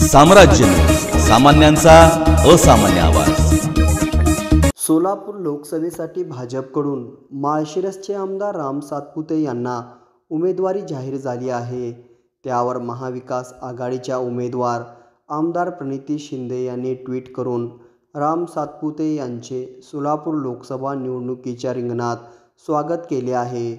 साम्राज्य न्यूज, सामान्यांचा असामान्य आवाज। सोलापूर लोकसभेसाठी भाजपकडून माळशिरसचे आमदार राम सातपुते यांना उमेदवारी जाहीर झाली आहे। त्यावर महाविकास आघाडीच्या उमेदवार आमदार प्रणिती शिंदे यांनी ट्विट करून राम सातपुते यांचे सोलापूर लोकसभा निवडणुकीच्या रिंगणात स्वागत केले आहे।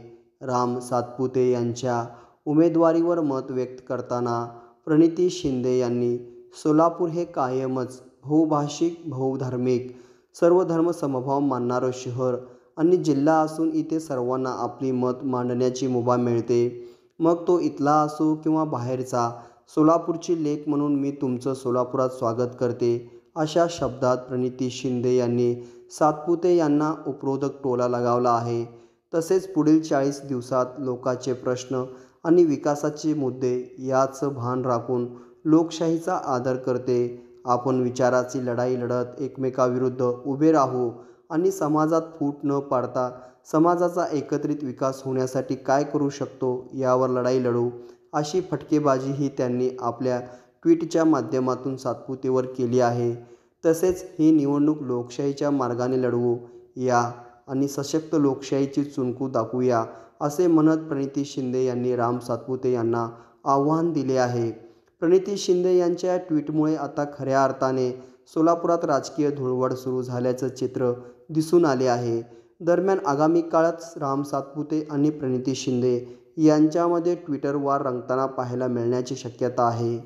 राम सातपुते यांच्या उमेदवारीवर मत व्यक्त करताना प्रणिती शिंदे यांनी सोलापूर हे कायमच बहुभाषिक, बहुधार्मिक, सर्व धर्म समभाव मानणारं शहर आणि जिल्हा असून इथे सर्वांना आपली मत मांडण्याची मुभा मिळते, मग तो इथला असो किंवा बाहेरचा। सोलापूरची लेक म्हणून मी तुमचं सोलापुरात स्वागत करते, अशा शब्दात प्रणिती शिंदे यांनी सातपुते यांना उपरोधक टोला लगावला आहे। तसेच पुढील 40 दिवसात लोकांचे प्रश्न आणि विकासाचे मुद्दे याचं भान राखून लोकशाहीचा आदर करते, आपण विचाराची लढाई लढत एकमेकाविरुद्ध उभे राहू आणि समाजात फूट न पाडता समाजाचा एकत्रित विकास होण्यासाठी काय करू शकतो यावर लढाई लढू, अशी फटकेबाजीही त्यांनी आपल्या ट्विटच्या माध्यमातून सातपुतेवर केली आहे। तसेच ही निवडणूक लोकशाहीच्या मार्गाने लढवू या आणि सशक्त लोकशाहीची चुणकू दाखवूया, असे म्हणत प्रणिती शिंदे यांनी राम सातपुते यांना आव्हान दिले आहे। प्रणिती शिंदे यांच्या ट्विटमुळे आता खऱ्या अर्थाने सोलापुरात राजकीय धुळवड सुरू झाल्याचं चित्र दिसून आले आहे। दरम्यान आगामी काळात राम सातपुते आणि प्रणिती शिंदे यांच्यामध्ये ट्विटर वार रंगताना पाहायला मिळण्याची शक्यता आहे।